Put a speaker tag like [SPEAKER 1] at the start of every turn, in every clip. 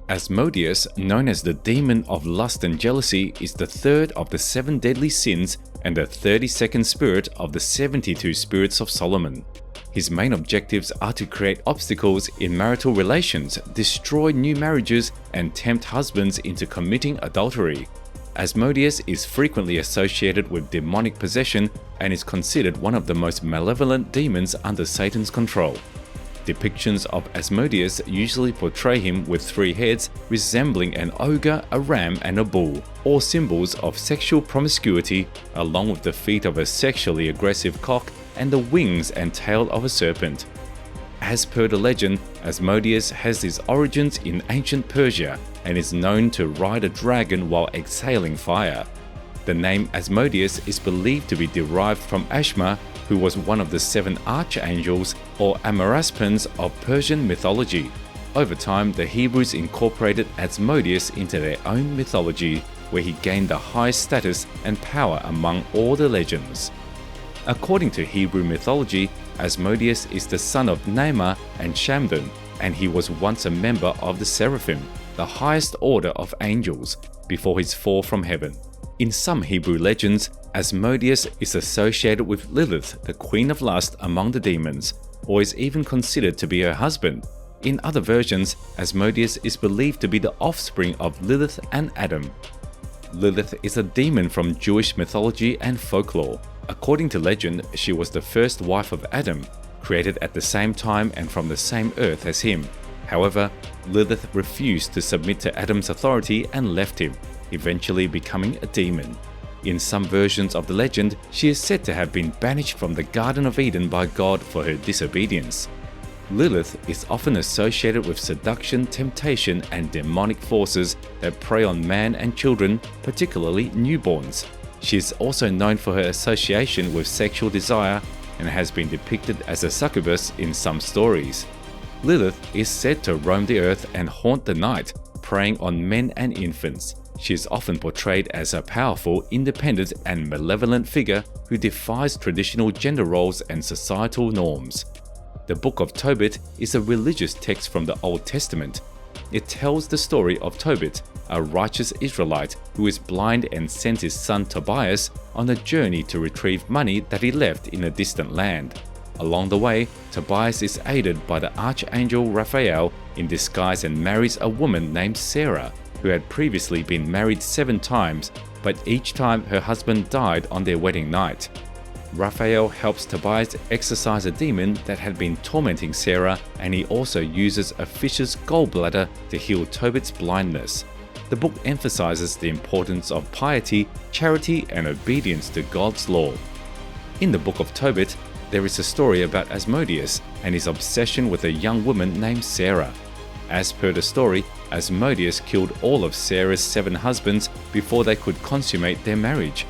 [SPEAKER 1] Asmodeus, known as the demon of lust and jealousy, is the third of the 7 deadly sins and the 32nd spirit of the 72 spirits of Solomon. His main objectives are to create obstacles in marital relations, destroy new marriages, and tempt husbands into committing adultery. Asmodeus is frequently associated with demonic possession and is considered one of the most malevolent demons under Satan's control. Depictions of Asmodeus usually portray him with 3 heads, resembling an ogre, a ram, and a bull, all symbols of sexual promiscuity, along with the feet of a sexually aggressive cock and the wings and tail of a serpent. As per the legend, Asmodeus has his origins in ancient Persia and is known to ride a dragon while exhaling fire. The name Asmodeus is believed to be derived from Ashma, who was one of the 7 archangels or Amaraspans of Persian mythology. Over time, the Hebrews incorporated Asmodeus into their own mythology, where he gained the highest status and power among all the legends. According to Hebrew mythology, Asmodeus is the son of Naamah and Shamdan, and he was once a member of the Seraphim, the highest order of angels, before his fall from heaven. In some Hebrew legends, Asmodeus is associated with Lilith, the queen of lust among the demons, or is even considered to be her husband. In other versions, Asmodeus is believed to be the offspring of Lilith and Adam. Lilith is a demon from Jewish mythology and folklore. According to legend, she was the first wife of Adam, created at the same time and from the same earth as him. However, Lilith refused to submit to Adam's authority and left him, eventually becoming a demon. In some versions of the legend, she is said to have been banished from the Garden of Eden by God for her disobedience. Lilith is often associated with seduction, temptation, and demonic forces that prey on man and children, particularly newborns. She is also known for her association with sexual desire and has been depicted as a succubus in some stories. Lilith is said to roam the earth and haunt the night, preying on men and infants. She is often portrayed as a powerful, independent, and malevolent figure who defies traditional gender roles and societal norms. The Book of Tobit is a religious text from the Old Testament. It tells the story of Tobit, a righteous Israelite who is blind and sends his son Tobias on a journey to retrieve money that he left in a distant land. Along the way, Tobias is aided by the archangel Raphael in disguise and marries a woman named Sarah, who had previously been married 7 times, but each time her husband died on their wedding night. Raphael helps Tobias exorcise a demon that had been tormenting Sarah, and he also uses a fish's gallbladder to heal Tobit's blindness. The book emphasizes the importance of piety, charity, and obedience to God's law. In the Book of Tobit, there is a story about Asmodeus and his obsession with a young woman named Sarah. As per the story, Asmodeus killed all of Sarah's 7 husbands before they could consummate their marriage.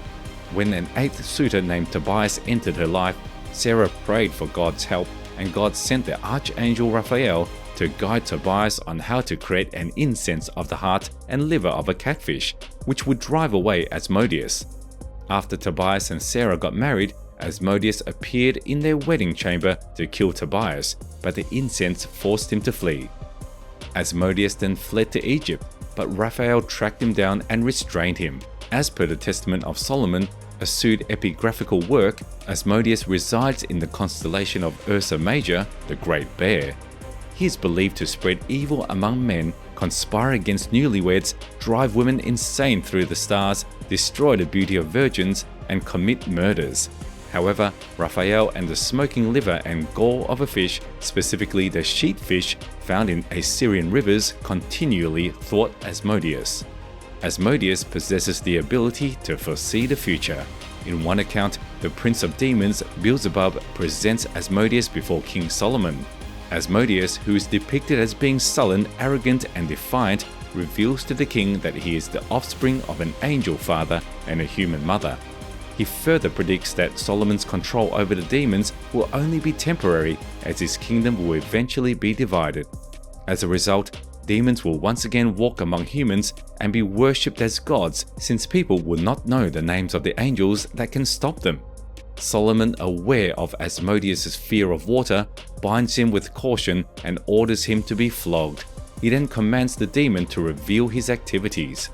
[SPEAKER 1] When an 8th suitor named Tobias entered her life, Sarah prayed for God's help, and God sent the archangel Raphael to guide Tobias on how to create an incense of the heart and liver of a catfish, which would drive away Asmodeus. After Tobias and Sarah got married, Asmodeus appeared in their wedding chamber to kill Tobias, but the incense forced him to flee. Asmodeus then fled to Egypt, but Raphael tracked him down and restrained him. As per the Testament of Solomon, a pseudepigraphical work, Asmodeus resides in the constellation of Ursa Major, the Great Bear. He is believed to spread evil among men, conspire against newlyweds, drive women insane through the stars, destroy the beauty of virgins, and commit murders. However, Raphael and the smoking liver and gall of a fish, specifically the sheatfish found in Assyrian rivers, continually thwart Asmodeus. Asmodeus possesses the ability to foresee the future. In one account, the prince of demons, Beelzebub, presents Asmodeus before King Solomon. Asmodeus, who is depicted as being sullen, arrogant, and defiant, reveals to the king that he is the offspring of an angel father and a human mother. He further predicts that Solomon's control over the demons will only be temporary, as his kingdom will eventually be divided. As a result, demons will once again walk among humans and be worshipped as gods, since people will not know the names of the angels that can stop them. Solomon, aware of Asmodeus' fear of water, binds him with caution and orders him to be flogged. he then commands the demon to reveal his activities.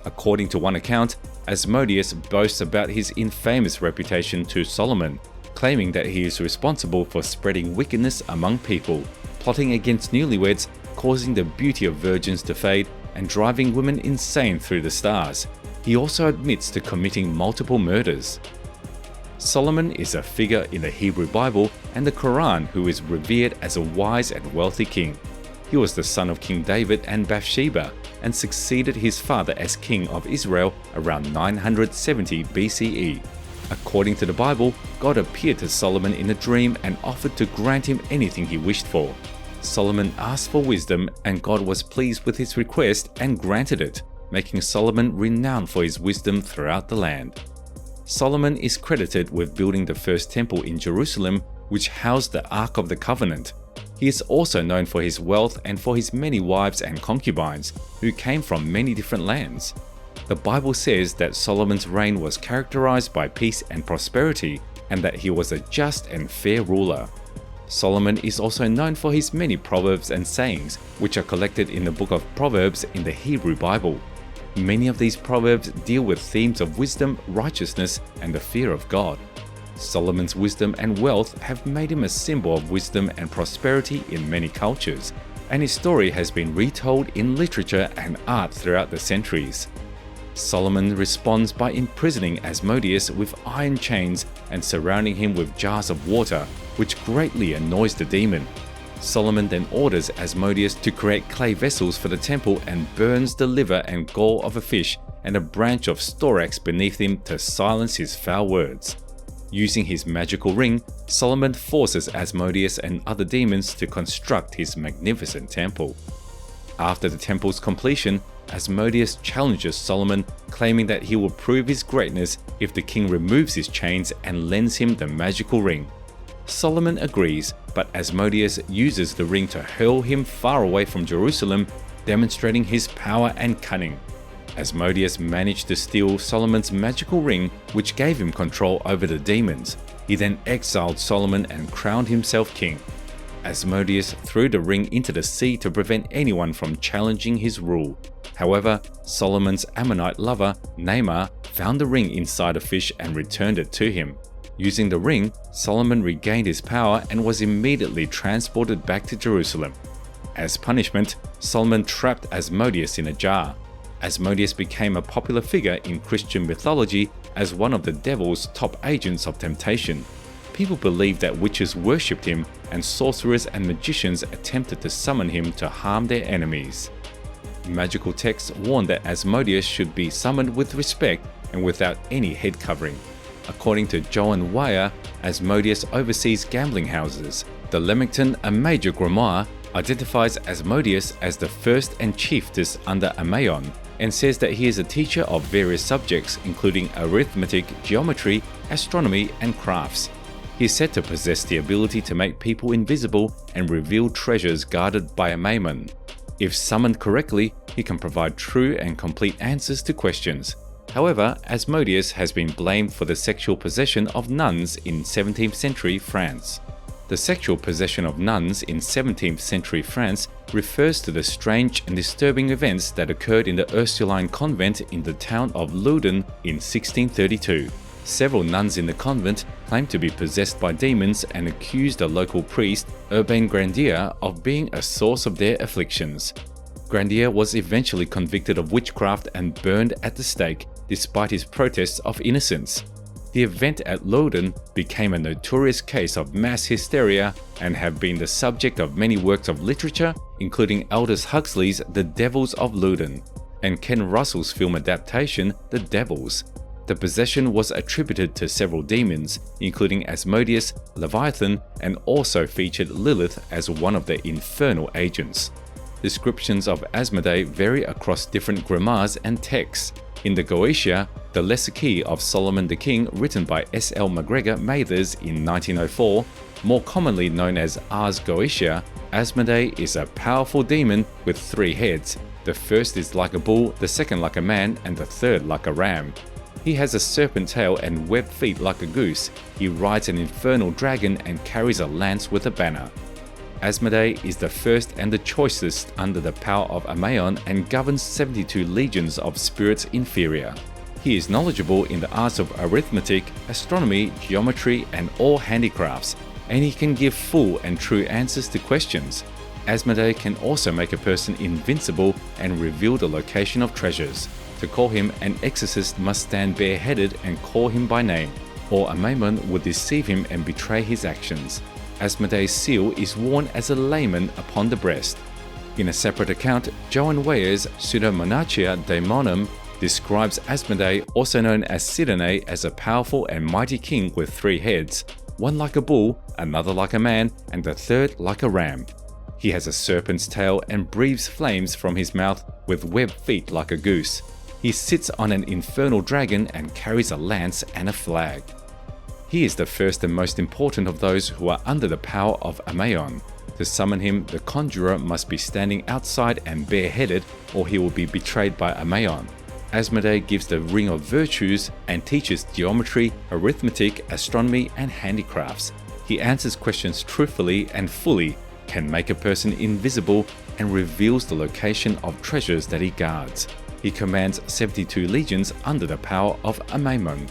[SPEAKER 1] According to one account, Asmodeus boasts about his infamous reputation to Solomon, claiming that he is responsible for spreading wickedness among people, plotting against newlyweds, causing the beauty of virgins to fade, and driving women insane through the stars. He also admits to committing multiple murders. Solomon is a figure in the Hebrew Bible and the Quran who is revered as a wise and wealthy king. He was the son of King David and Bathsheba, and succeeded his father as king of Israel around 970 BCE. According to the Bible, God appeared to Solomon in a dream and offered to grant him anything he wished for. Solomon asked for wisdom, and God was pleased with his request and granted it, making Solomon renowned for his wisdom throughout the land. Solomon is credited with building the first temple in Jerusalem, which housed the Ark of the Covenant. He is also known for his wealth and for his many wives and concubines, who came from many different lands. The Bible says that Solomon's reign was characterized by peace and prosperity, and that he was a just and fair ruler. Solomon is also known for his many proverbs and sayings, which are collected in the book of Proverbs in the Hebrew Bible. Many of these proverbs deal with themes of wisdom, righteousness, and the fear of God. Solomon's wisdom and wealth have made him a symbol of wisdom and prosperity in many cultures, and his story has been retold in literature and art throughout the centuries. Solomon responds by imprisoning Asmodeus with iron chains and surrounding him with jars of water, which greatly annoys the demon. Solomon then orders Asmodeus to create clay vessels for the temple and burns the liver and gall of a fish and a branch of storax beneath him to silence his foul words. Using his magical ring, Solomon forces Asmodeus and other demons to construct his magnificent temple. After the temple's completion, Asmodeus challenges Solomon, claiming that he will prove his greatness if the king removes his chains and lends him the magical ring. Solomon agrees, but Asmodeus uses the ring to hurl him far away from Jerusalem, demonstrating his power and cunning. Asmodeus managed to steal Solomon's magical ring, which gave him control over the demons. He then exiled Solomon and crowned himself king. Asmodeus threw the ring into the sea to prevent anyone from challenging his rule. However, Solomon's Ammonite lover, Naamah, found the ring inside a fish and returned it to him. Using the ring, Solomon regained his power and was immediately transported back to Jerusalem. As punishment, Solomon trapped Asmodeus in a jar. Asmodeus became a popular figure in Christian mythology as one of the devil's top agents of temptation. People believed that witches worshipped him, and sorcerers and magicians attempted to summon him to harm their enemies. Magical texts warn that Asmodeus should be summoned with respect and without any head covering. According to Joan Weir, Asmodeus oversees gambling houses. The Leamington, a major grimoire, identifies Asmodeus as the first and chiefess under Amaon, and says that he is a teacher of various subjects including arithmetic, geometry, astronomy, and crafts. He is said to possess the ability to make people invisible and reveal treasures guarded by a maimon. If summoned correctly, he can provide true and complete answers to questions. However, Asmodeus has been blamed for the sexual possession of nuns in 17th century France. The sexual possession of nuns in 17th century France refers to the strange and disturbing events that occurred in the Ursuline convent in the town of Loudun in 1632. Several nuns in the convent claimed to be possessed by demons and accused a local priest, Urbain Grandier, of being a source of their afflictions. Grandier was eventually convicted of witchcraft and burned at the stake, despite his protests of innocence. The event at Loudun became a notorious case of mass hysteria and have been the subject of many works of literature, including Aldous Huxley's The Devils of Loudun and Ken Russell's film adaptation The Devils. The possession was attributed to several demons, including Asmodeus, Leviathan, and also featured Lilith as one of the infernal agents. Descriptions of Asmodee vary across different grimoires and texts. In the Goetia, the Lesser Key of Solomon the King, written by S.L. MacGregor Mathers in 1904, more commonly known as Ars Goetia, Asmodee is a powerful demon with 3 heads. The first is like a bull, the second like a man, and the third like a ram. He has a serpent tail and webbed feet like a goose. He rides an infernal dragon and carries a lance with a banner. Asmodee is the first and the choicest under the power of Amaon and governs 72 legions of spirits inferior. He is knowledgeable in the arts of arithmetic, astronomy, geometry, and all handicrafts, and he can give full and true answers to questions. Asmodee can also make a person invincible and reveal the location of treasures. To call him, an exorcist must stand bareheaded and call him by name, or a maimon would deceive him and betray his actions. Asmodee's seal is worn as a layman upon the breast. In a separate account, Joan Weyer's Pseudomonarchia Daemonum describes Asmodee, also known as Sidone, as a powerful and mighty king with 3 heads, one like a bull, another like a man, and the third like a ram. He has a serpent's tail and breathes flames from his mouth with webbed feet like a goose. He sits on an infernal dragon and carries a lance and a flag. He is the first and most important of those who are under the power of Amaon. To summon him, the conjurer must be standing outside and bareheaded, or he will be betrayed by Amaon. Asmodee gives the Ring of Virtues and teaches geometry, arithmetic, astronomy, and handicrafts. He answers questions truthfully and fully, can make a person invisible, and reveals the location of treasures that he guards. He commands 72 legions under the power of Amaon.